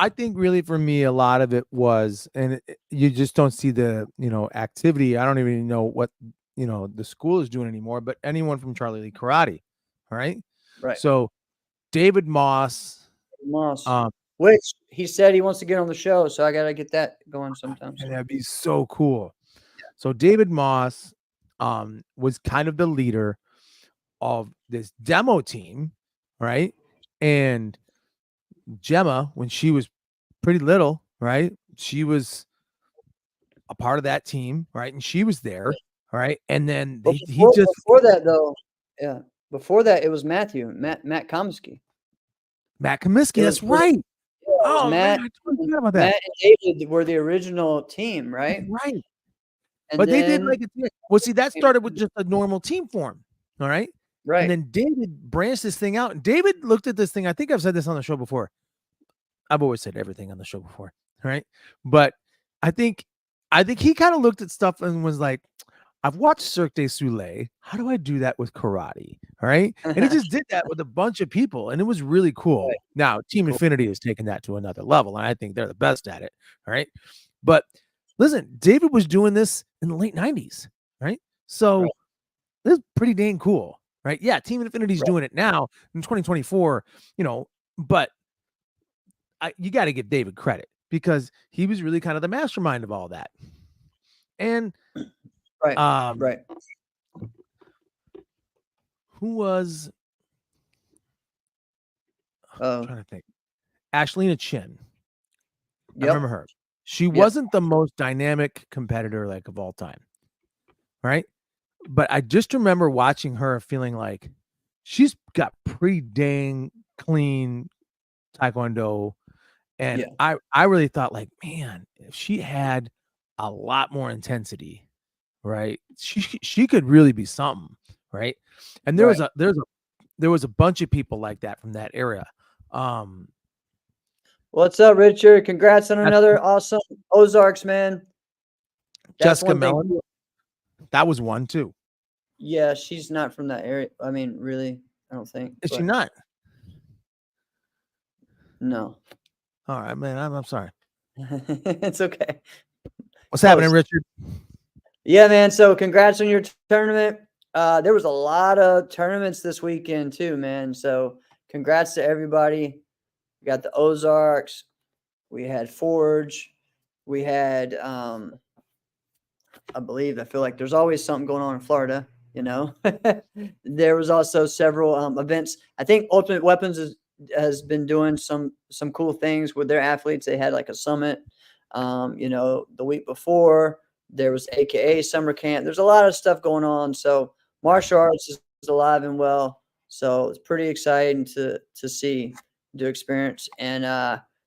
I think really for me, a lot of it was, and you just don't see the, you know, activity. I don't even know what, you know, the school is doing anymore, but anyone from Charlie Lee Karate. All right. right. So David Moss, which he said he wants to get on the show. So I got to get that going sometimes. And that'd be so cool. So David Moss was kind of the leader of this demo team, right? And Gemma, when she was pretty little, right? She was a part of that team, right? And she was there, right? And then before that, though, yeah, before that, it was Matt Comiskey. Matt Comiskey, that's right. Yeah, oh, Matt, man, I totally forgot about that. Matt and David were the original team, right? Right. And but then, they did like it. Well, see, that started with just a normal team form. All right. Right. And then David branched this thing out. And David looked at this thing. I think I've said this on the show before. I've always said everything on the show before. All right. But I think he kind of looked at stuff and was like, I've watched Cirque du Soleil. How do I do that with karate? All right. And he just did that with a bunch of people. And it was really cool. Right. Now, Team Infinity has taken that to another level. And I think they're the best at it. All right. But listen, David was doing this in the late 90s. Right. So this is pretty dang cool. Right. Yeah. Team Infinity's doing it now in 2024, you know, but you got to give David credit because he was really kind of the mastermind of all that. And right. Who was I'm trying to think. Ashlina Chin. I remember her. She wasn't the most dynamic competitor like of all time. Right? But I just remember watching her feeling like she's got pretty dang clean Taekwondo. And Yeah. I really thought, like, man, if she had a lot more intensity, right? She could really be something, right? And Right. there was a bunch of people like that from that era. Um, What's up, Richard? Congrats on Jes- another awesome Ozarks, man. That's Jessica one thing. Mellon, that was one too. Yeah, she's not from that area. I mean, really, I don't think. Is she But not? no. All right, man. I'm sorry. It's okay. What's happening, Close. Richard? Yeah, man. So congrats on your tournament. There was a lot of tournaments this weekend too, man. So congrats to everybody. We got the Ozarks. We had Forge. We had I feel like there's always something going on in Florida, you know. There was also several events. I think Ultimate Weapons has been doing some cool things with their athletes. They had like a summit, the week before. There was AKA summer camp. There's a lot of stuff going on. So martial arts is alive and well. So it's pretty exciting to see, to experience. And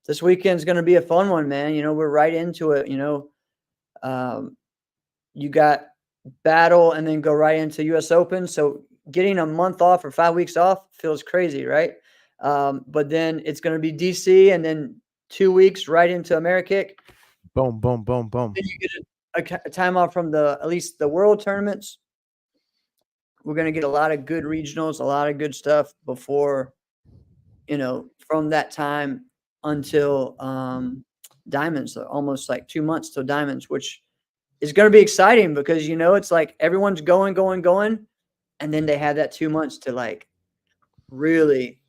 this weekend's going to be a fun one, man. You know, we're right into it. You got battle and then go right into US Open. So getting a month off or 5 weeks off feels crazy, right? But then it's going to be DC and then 2 weeks right into AmeriKick. Boom, boom, boom, boom. Then you get a time off from at least the world tournaments. We're going to get a lot of good regionals, a lot of good stuff before, from that time until Diamonds, almost like 2 months till Diamonds, which is going to be exciting because, it's like everyone's going, and then they have that 2 months to like really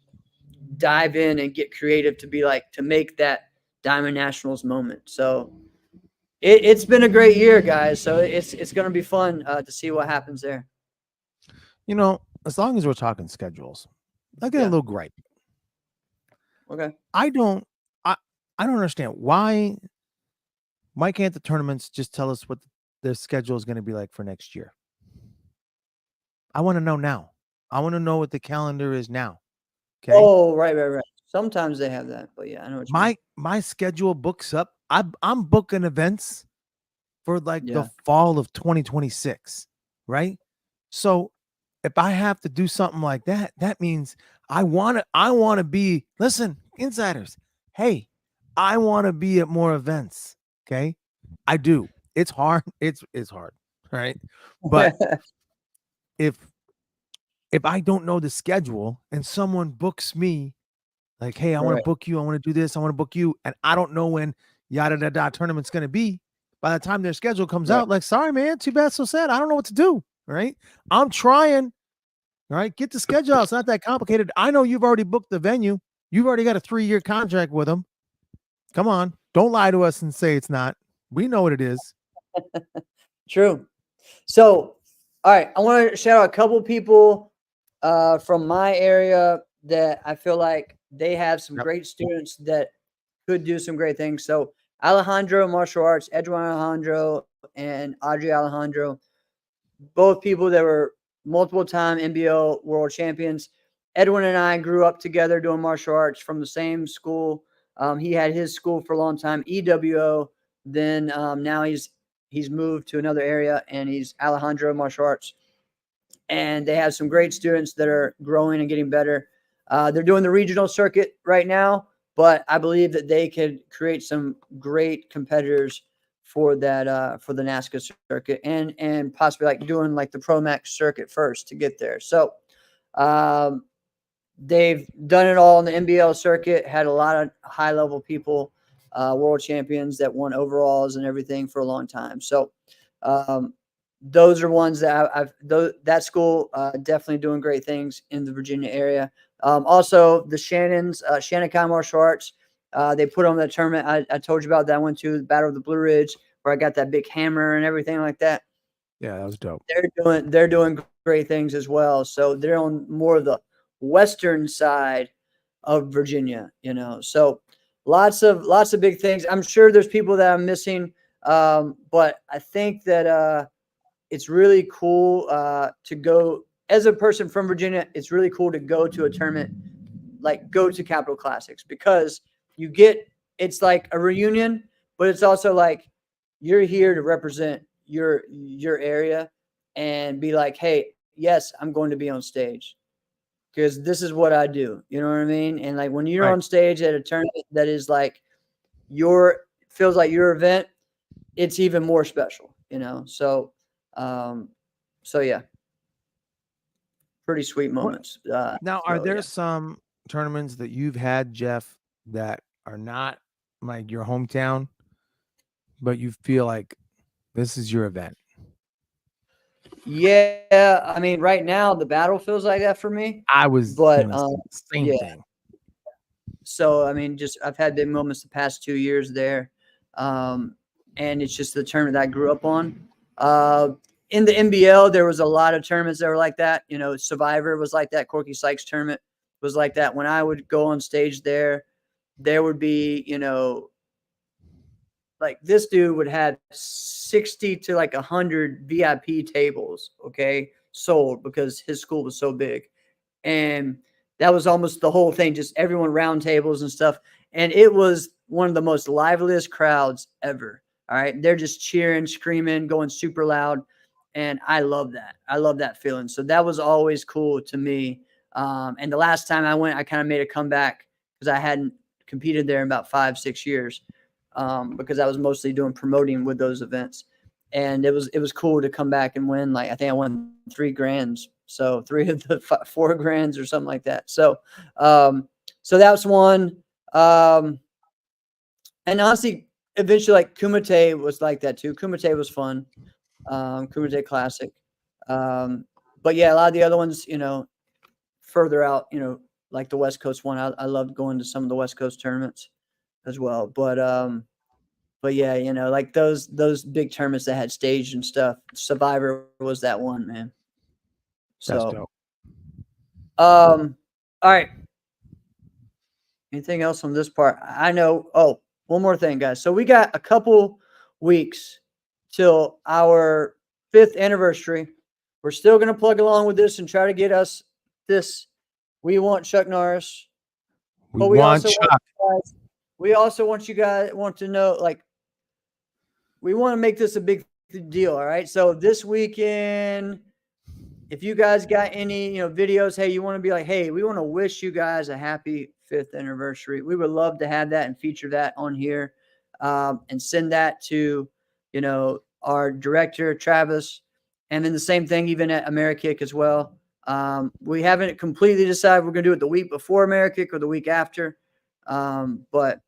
dive in and get creative to make that Diamond Nationals moment. So it's been a great year, guys. So it's going to be fun to see what happens there. As long as we're talking schedules, I get a little gripe. Okay. I don't understand why can't the tournaments just tell us what their schedule is going to be like for next year? I want to know now. I want to know what the calendar is now. Okay. Oh, right. Sometimes they have that, but yeah, I know what you mean. My schedule books up. I'm booking events for the fall of 2026, right? So if I have to do something like that, that means I want to be, listen, insiders. Hey, I want to be at more events. Okay. I do. It's hard. It's hard. Right. But if I don't know the schedule and someone books me like, hey, I want to book you, I want to do this, I want to book you, and I don't know when yada da tournament's going to be, by the time their schedule comes out, like, sorry, man, too bad, so sad. I don't know what to do. Right. I'm trying. All right. Get the schedule out. It's not that complicated. I know you've already booked the venue. You've already got a 3-year contract with them. Come on. Don't lie to us and say it's not. We know what it is. True. So, all right. I want to shout out a couple people from my area that I feel like they have some great students that could do some great things. So Alejandro Martial Arts, Edwin Alejandro and Audrey Alejandro, both people that were multiple-time NBL world champions. Edwin and I grew up together doing martial arts from the same school. He had his school for a long time, EWO. Then now he's moved to another area, and he's Alejandro Martial Arts. And they have some great students that are growing and getting better. They're doing the regional circuit right now, but I believe that they could create some great competitors for that for the NASCA circuit and possibly like doing like the Pro Max circuit first to get there. So they've done it all in the NBL circuit, had a lot of high level people, world champions that won overalls and everything for a long time. So those are ones that that school definitely doing great things in the Virginia area. Also the Shannon's Shannon Martial Arts. They put on the tournament I told you about that I went to, the Battle of the Blue Ridge, where I got that big hammer and everything like that. Yeah, that was dope. They're doing great things as well. So they're on more of the western side of Virginia, So lots of big things. I'm sure there's people that I'm missing, but I think that it's really cool to go as a person from Virginia. It's really cool to go to a tournament like go to Capital Classics, because it's like a reunion, but it's also like you're here to represent your area and be like, hey, yes, I'm going to be on stage because this is what I do. You know what I mean? And like when you're Right. on stage at a tournament that is like feels like your event, it's even more special, you know? So, yeah, pretty sweet What moments. now? Are So there yeah. some tournaments that you've had, Jeff, that are not like your hometown, but you feel like this is your event? Yeah, I mean, right now the battle feels like that for me, I was but gonna say the same yeah. thing. So I mean, just I've had big moments the past 2 years there, and it's just the tournament that I grew up on. In the NBL, there was a lot of tournaments that were like that. You know, Survivor was like that. Corky Sykes tournament was like that. When I would go on stage there would be, like this dude would have 60 to like 100 VIP tables, okay, sold because his school was so big. And that was almost the whole thing, just everyone round tables and stuff. And it was one of the most liveliest crowds ever. All right. They're just cheering, screaming, going super loud. And I love that. I love that feeling. So that was always cool to me. And the last time I went, I kind of made a comeback because I hadn't competed there in about 5-6 years, because I was mostly doing promoting with those events. And it was cool to come back and win. Like I think I won 3 grands, so 3 of the 4 grands or something like that. So that was one. And honestly, eventually, like Kumite was like that too. Kumite was fun. Kumite Classic. But yeah, a lot of the other ones, further out, like the West Coast one. I loved going to some of the West Coast tournaments as well. But yeah, like those big tournaments that had stage and stuff. Survivor was that one, man. That's So, dope. all right. Anything else on this part? I know. Oh, one more thing, guys. So we got a couple weeks till our 5th anniversary. We're still gonna plug along with this and try to get us this. We want Chuck Norris, We but want Chuck. we also want you guys want to know, like, we want to make this a big deal. All right. So this weekend, if you guys got any, videos, hey, you want to be like, hey, we want to wish you guys a happy 5th anniversary. We would love to have that and feature that on here, and send that to, our director, Travis. And then the same thing, even at AmeriKick as well. We haven't completely decided we're going to do it the week before AmeriKick or the week after. But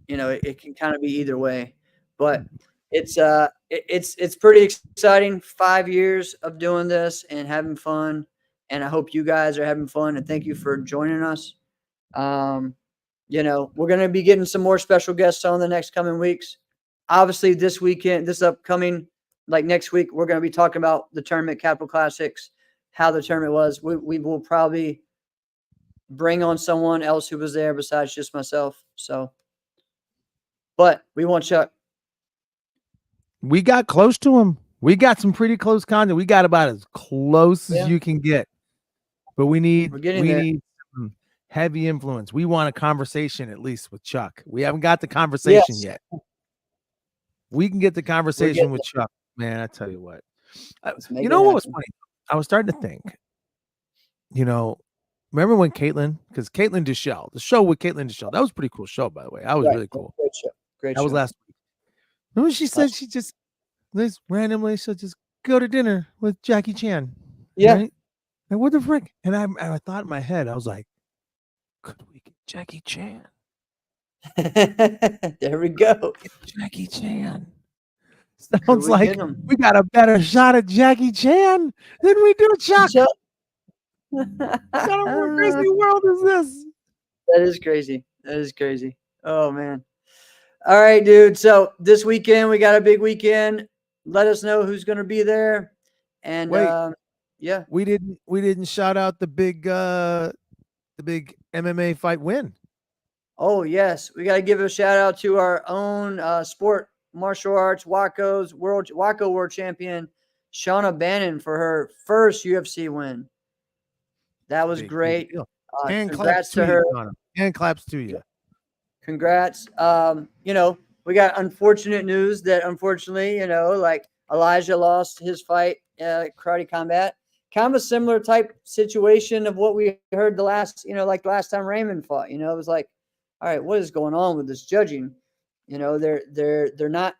it can kind of be either way. But it's pretty exciting. 5 years of doing this and having fun, and I hope you guys are having fun. And thank you for joining us. We're going to be getting some more special guests on the next coming weeks. Obviously, this weekend, this upcoming, like next week, we're going to be talking about the tournament, Capital Classics, how the tournament was. We will probably bring on someone else who was there besides just myself. So, but we want Chuck. We got close to him. We got some pretty close content. We got about as close as Yeah. you can get. But we need We're getting there. some heavy influence. We want a conversation at least with Chuck. We haven't got the conversation Yes. yet. We can get the conversation with Chuck, man. I tell you what. Let's make You it know what was happen. funny? I was starting to think. Remember when because Caitlin Deschelle, the show with Caitlin Deschelle, that was a pretty cool show, by the way. That was really cool. Great show. Great That was show. last week. Remember she said she just randomly she'll just go to dinner with Jackie Chan. Yeah. Right? And what the frick? And I thought in my head, I was like, could we get Jackie Chan? There we go. Jackie Chan. Could Sounds we like get him? we got a better shot at Jackie Chan than we do Chuck. What kind of crazy world is this? That is crazy. That is crazy. Oh man. All right, dude. So this weekend we got a big weekend. Let us know who's going to be there. And Wait, yeah. we didn't shout out the big MMA fight win. Oh yes, we got to give a shout out to our own sport martial arts Waco's Waco world champion Shauna Bannon for her first UFC win. That was Big great. deal. Hand claps Congrats to to her. you, Connor. Hand claps to you. Congrats. We got unfortunate news that unfortunately, like Elijah lost his fight, karate combat. Kind of a similar type situation of what we heard the last time Raymond fought. It was like, all right, what is going on with this judging? They're not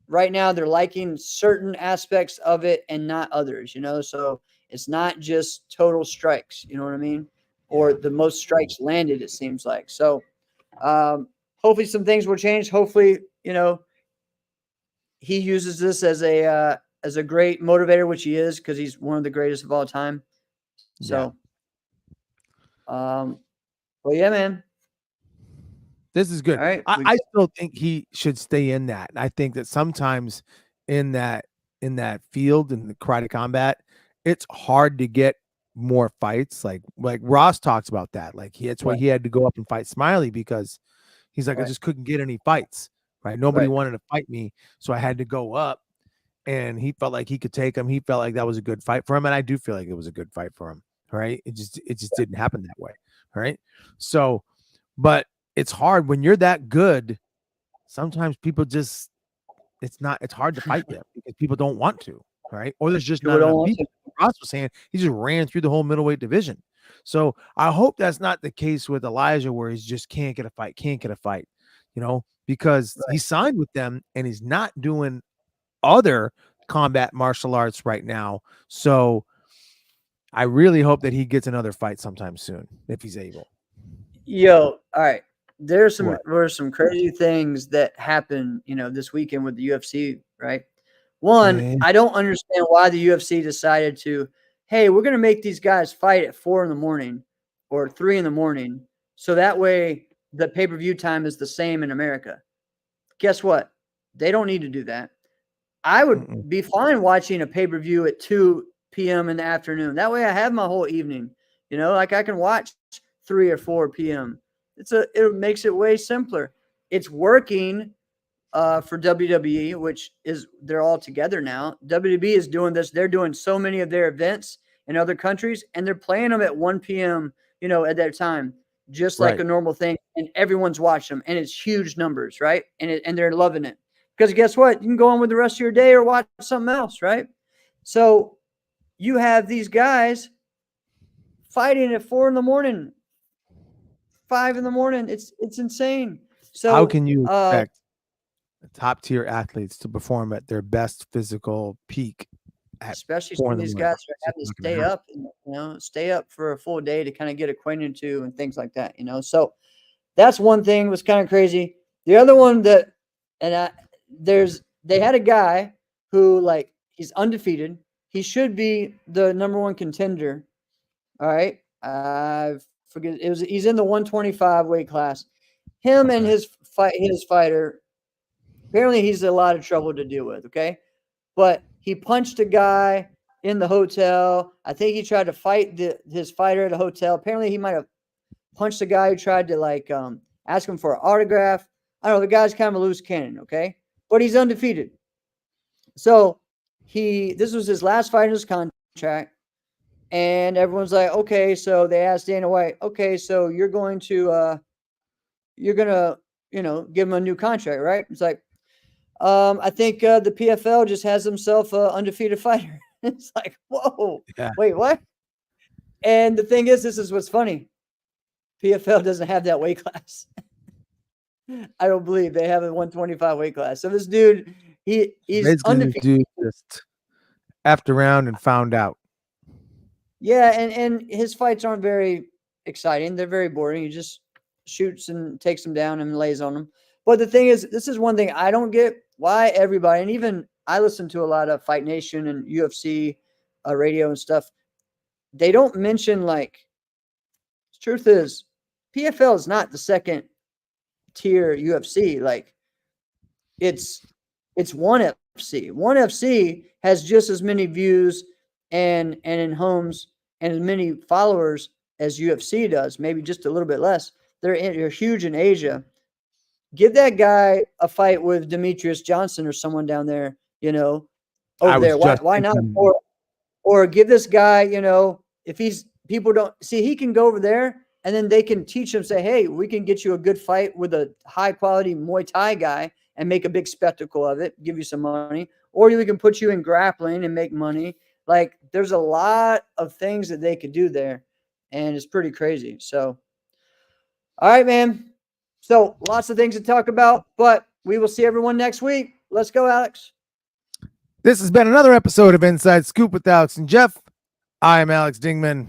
right now. They're liking certain aspects of it and not others. So it's not just total strikes. You know what I mean? Or the most strikes landed. It seems like so. Hopefully some things will change. Hopefully, he uses this as a great motivator, which he is, because he's one of the greatest of all time. So, well, yeah, man. This is good. All right. I still think he should stay in that. I think that sometimes in that field, in the karate combat, it's hard to get more fights. Like Ross talks about that. Like that's why he had to go up and fight Smiley, because he's like, I just couldn't get any fights. Right. Nobody wanted to fight me. So I had to go up, and he felt like he could take him. He felt like that was a good fight for him. And I do feel like it was a good fight for him. Right. It just didn't happen that way. Right. So, but it's hard when you're that good. Sometimes people just, it's hard to fight them because people don't want to. Right. Or there's just not enough people. Ross was saying he just ran through the whole middleweight division. So I hope that's not the case with Elijah, where he just can't get a fight, because he signed with them and he's not doing other combat martial arts right now. So I really hope that he gets another fight sometime soon if he's able. Yo, all right. There were some crazy things that happened, this weekend with the UFC, right? One, I don't understand why the UFC decided to, hey, we're going to make these guys fight at 4 a.m. or 3 a.m. so that way the pay-per-view time is the same in America. Guess what? They don't need to do that. I would be fine watching a pay-per-view at 2 p.m. in the afternoon. That way I have my whole evening. Like I can watch 3 or 4 p.m. It makes it way simpler. It's working for WWE, which is they're all together now. WWE is doing this. They're doing so many of their events in other countries, and they're playing them at 1 p.m., at that time, just like a normal thing. And everyone's watching them, and it's huge numbers, right? And they're loving it. Because guess what? You can go on with the rest of your day or watch something else, right? So you have these guys fighting at 4 a.m, 5 a.m. It's insane. So how can you expect top tier athletes to perform at their best physical peak? Especially some of these guys are having to stay up for a full day to kind of get acquainted to and things like that, So that's one thing was kind of crazy. The other one they had a guy who he's undefeated. He should be the number one contender. All right. I forget he's in the 125 weight class. Him and his fighter, apparently he's a lot of trouble to deal with. Okay. But he punched a guy in the hotel. I think he tried to fight his fighter at a hotel. Apparently he might have punched a guy who tried to ask him for an autograph. I don't know. The guy's kind of a loose cannon. Okay. But he's undefeated. So this was his last fight in his contract. And everyone's like, okay, so they asked Dana White, okay, so you're going to give him a new contract, right? It's like, I think the PFL just has himself an undefeated fighter. It's like, whoa, wait, what? And the thing is, this is what's funny. PFL doesn't have that weight class. I don't believe they have a 125 weight class. So this dude, he's undefeated. Dude just effed around and found out. Yeah, and his fights aren't very exciting. They're very boring. He just shoots and takes them down and lays on them. But the thing is, this is one thing I don't get, why everybody, and even I listen to a lot of Fight Nation and UFC radio and stuff. They don't mention, the truth is, PFL is not the second tier UFC. It's ONE FC. ONE FC has just as many views and in homes and as many followers as UFC does, maybe just a little bit less. They're huge in Asia. Give that guy a fight with Demetrius Johnson or someone down there, over there. Why not? Or give this guy, if people don't see, he can go over there and then they can teach them, say, hey, we can get you a good fight with a high quality Muay Thai guy and make a big spectacle of it, give you some money, or we can put you in grappling and make money. Like, there's a lot of things that they could do there, and it's pretty crazy. So, all right, man. So lots of things to talk about, but we will see everyone next week. Let's go, Alex. This has been another episode of Inside Scoop with Alex and Jeff. I am Alex Dingman.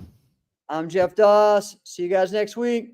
I'm Jeff Doss. See you guys next week.